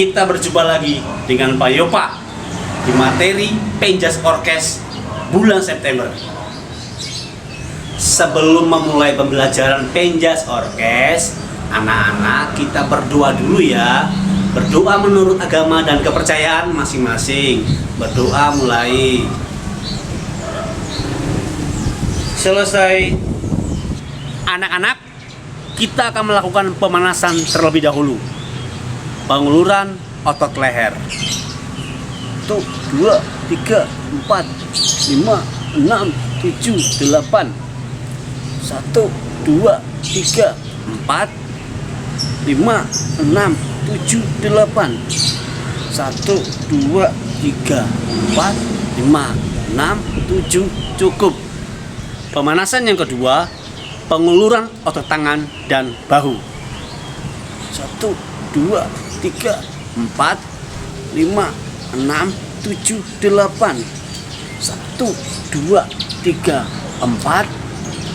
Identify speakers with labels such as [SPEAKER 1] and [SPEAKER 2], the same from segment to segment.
[SPEAKER 1] Kita berjumpa lagi dengan Pak Yopa di materi Penjas Orkes bulan September. Sebelum memulai pembelajaran Penjas Orkes, anak-anak kita berdoa dulu ya. Berdoa menurut agama dan kepercayaan masing-masing. Berdoa mulai. Selesai anak-anak, kita akan melakukan pemanasan terlebih dahulu. Penguluran otot leher. 1, 2, 3, 4, 5, 6, 7, 8. 1, 2, 3, 4, 5, 6, 7, 8. 1, 2, 3, 4, 5, 6, 7. Cukup. Pemanasan yang kedua, penguluran otot tangan dan bahu. 1, 2, 3, 4, 5, 6, 7, 8. 1, 2, 3, 4,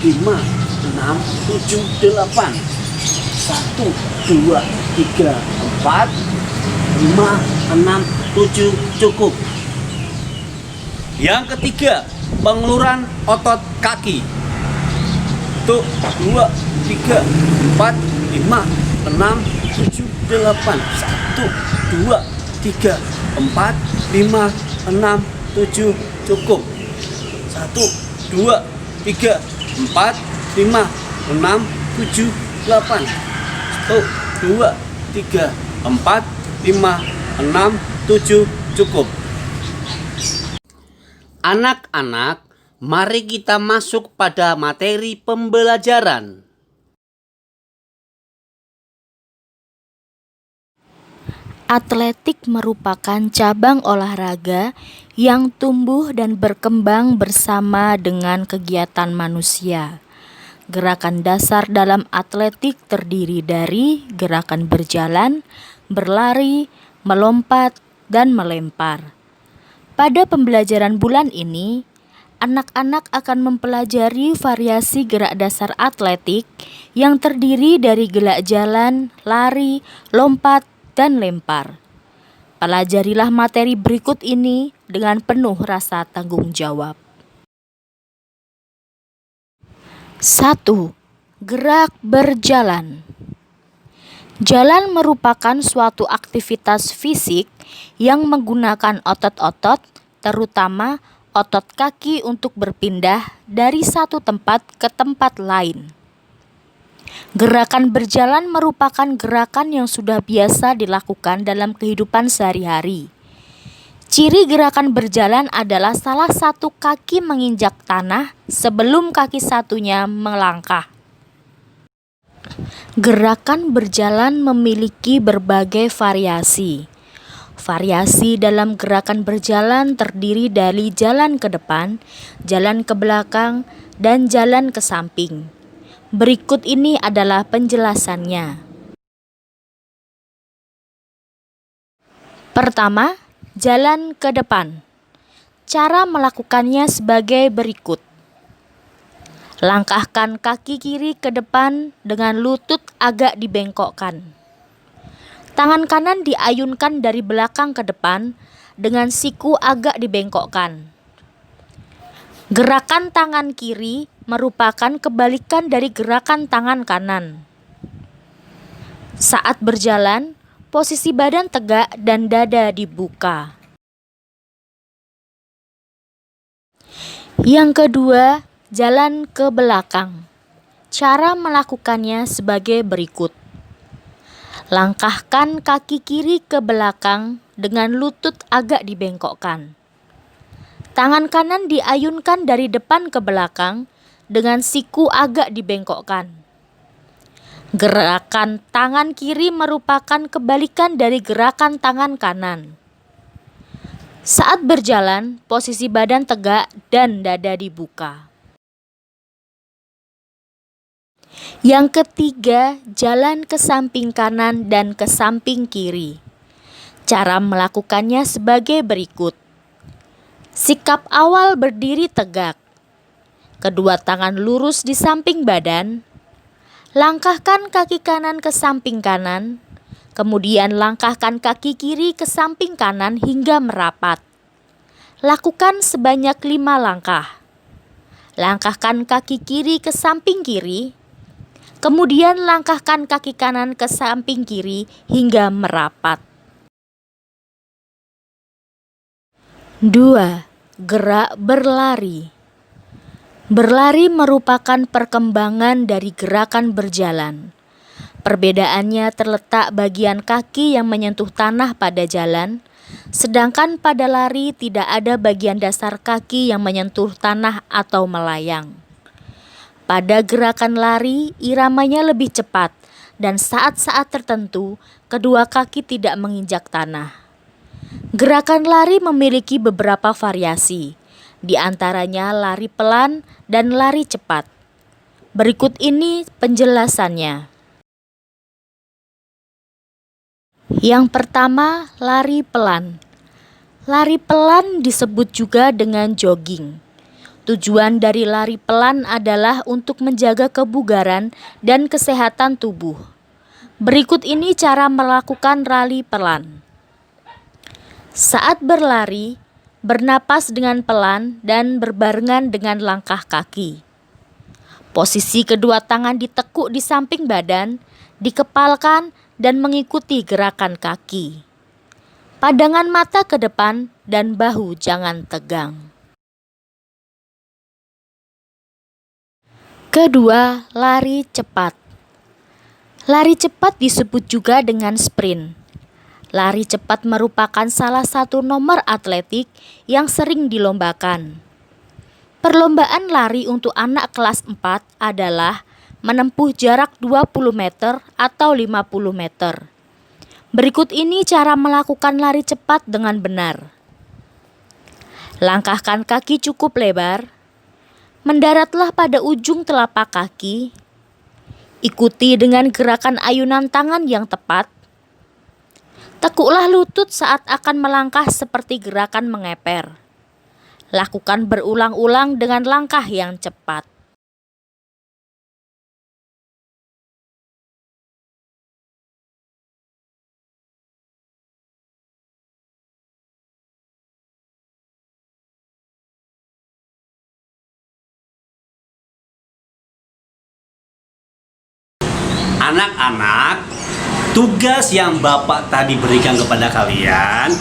[SPEAKER 1] 5, 6, 7, 8. 1, 2, 3, 4, 5, 6, 7. Cukup. Yang ketiga, penguluran otot kaki. 1, 2, 3, 4, 5, 6, 7, 8. 1, 2, 3, 4, 5, 6, 7. Cukup. 1, 2, 3, 4, 5, 6, 7, 8. 1, 2, 3, 4, 5, 6, 7. Cukup. Anak-anak, mari kita masuk pada materi pembelajaran.
[SPEAKER 2] Atletik merupakan cabang olahraga yang tumbuh dan berkembang bersama dengan kegiatan manusia. Gerakan dasar dalam atletik terdiri dari gerakan berjalan, berlari, melompat, dan melempar. Pada pembelajaran bulan ini, anak-anak akan mempelajari variasi gerak dasar atletik yang terdiri dari gerak jalan, lari, lompat, dan lempar. Pelajarilah materi berikut ini dengan penuh rasa tanggung jawab. 1. Gerak berjalan. Jalan merupakan suatu aktivitas fisik yang menggunakan otot-otot, terutama otot kaki untuk berpindah dari satu tempat ke tempat lain. Gerakan berjalan merupakan gerakan yang sudah biasa dilakukan dalam kehidupan sehari-hari. Ciri gerakan berjalan adalah salah satu kaki menginjak tanah sebelum kaki satunya melangkah. Gerakan berjalan memiliki berbagai variasi. Variasi dalam gerakan berjalan terdiri dari jalan ke depan, jalan ke belakang, dan jalan ke samping. Berikut ini adalah penjelasannya. Pertama, jalan ke depan. Cara melakukannya sebagai berikut. Langkahkan kaki kiri ke depan dengan lutut agak dibengkokkan. Tangan kanan diayunkan dari belakang ke depan dengan siku agak dibengkokkan. Gerakan tangan kiri merupakan kebalikan dari gerakan tangan kanan. Saat berjalan, posisi badan tegak dan dada dibuka. Yang kedua, jalan ke belakang. Cara melakukannya sebagai berikut. Langkahkan kaki kiri ke belakang dengan lutut agak dibengkokkan. Tangan kanan diayunkan dari depan ke belakang dengan siku agak dibengkokkan. Gerakan tangan kiri merupakan kebalikan dari gerakan tangan kanan. Saat berjalan, posisi badan tegak dan dada dibuka. Yang ketiga, jalan ke samping kanan dan ke samping kiri. Cara melakukannya sebagai berikut. Sikap awal berdiri tegak. Kedua tangan lurus di samping badan. Langkahkan kaki kanan ke samping kanan. Kemudian langkahkan kaki kiri ke samping kanan hingga merapat. Lakukan sebanyak 5 langkah. Langkahkan kaki kiri ke samping kiri. Kemudian langkahkan kaki kanan ke samping kiri hingga merapat. 2. Gerak berlari. Berlari merupakan perkembangan dari gerakan berjalan. Perbedaannya terletak bagian kaki yang menyentuh tanah pada jalan, sedangkan pada lari tidak ada bagian dasar kaki yang menyentuh tanah atau melayang. Pada gerakan lari, iramanya lebih cepat, dan saat-saat tertentu, kedua kaki tidak menginjak tanah. Gerakan lari memiliki beberapa variasi, di antaranya lari pelan dan lari cepat. Berikut ini penjelasannya. Yang pertama, lari pelan. Lari pelan disebut juga dengan jogging. Tujuan dari lari pelan adalah untuk menjaga kebugaran dan kesehatan tubuh. Berikut ini cara melakukan lari pelan. Saat berlari, bernapas dengan pelan dan berbarengan dengan langkah kaki. Posisi kedua tangan ditekuk di samping badan, dikepalkan, dan mengikuti gerakan kaki. Pandangan mata ke depan dan bahu jangan tegang. Kedua, lari cepat. Lari cepat disebut juga dengan sprint. Lari cepat merupakan salah satu nomor atletik yang sering dilombakan. Perlombaan lari untuk anak kelas 4 adalah menempuh jarak 20 meter atau 50 meter. Berikut ini cara melakukan lari cepat dengan benar. Langkahkan kaki cukup lebar. Mendaratlah pada ujung telapak kaki. Ikuti dengan gerakan ayunan tangan yang tepat. Tekuklah lutut saat akan melangkah seperti gerakan mengeper. Lakukan berulang-ulang dengan langkah yang cepat.
[SPEAKER 1] Anak-anak, tugas yang Bapak tadi berikan kepada kalian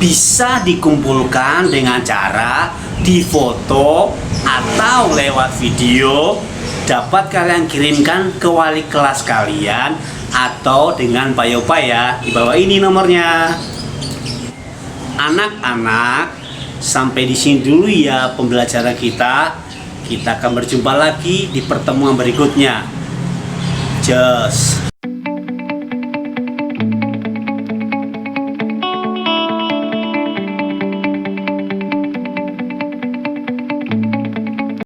[SPEAKER 1] bisa dikumpulkan dengan cara difoto atau lewat video, dapat kalian kirimkan ke wali kelas kalian atau dengan Pak Yopa ya. Di bawah ini nomornya. Anak-anak, sampai di sini dulu ya pembelajaran kita. Kita akan berjumpa lagi di pertemuan berikutnya. Just